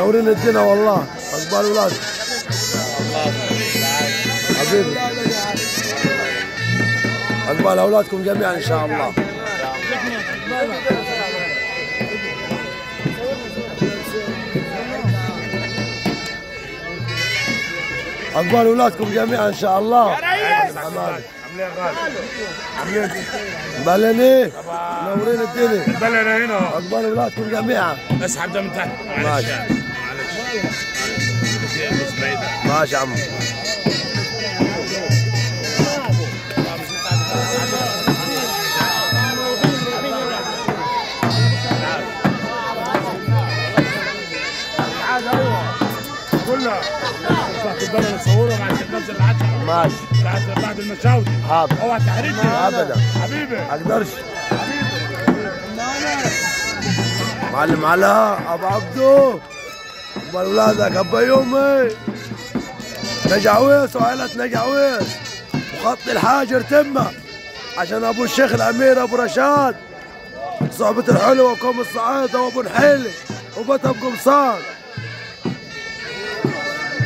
منورين الدنيا والله. اقبال ولاد حبيبي، اقبال اولادكم جميعا ان شاء الله. اقبال اولادكم جميعا ان شاء الله. يا ريس عاملين غالي، عاملين بلني منورين الدنيا. بلنا هنا. اقبال اولادكم جميعا. اسحب ده من تحت. معلش بس بعيدة. ماشي يا عمو. كلها تقدر نصورها بعد تنزل العشرة. ماشي بعد المشاوي. حاضر. اوعى تحرجني ابدا حبيبي. اقدرش معلم علاء ابو عبدو. اقبل ولادك ابا يومي نجعويس وعائلة نجعويس وخط الحاجر تمه عشان ابو الشيخ الامير ابو رشاد صحبة الحلوة وقوم الصعايدة وابو نحيلي وبت ابو قمصان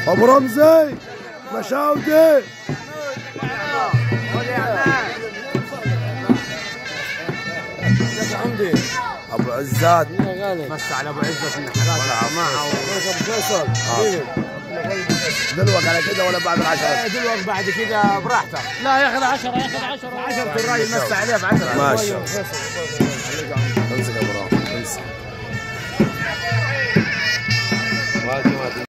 ابو رمزي مشاودي. عندي ابو عزات مسا على ابو عزت النحرات يا جماعه ابو فيصل. دلوقتي على كده ولا بعد العشرة؟ دلوقتي بعد كده براحتك. لا ياخذ 10 10 الراجل مسا عليه ب 10. ماشي.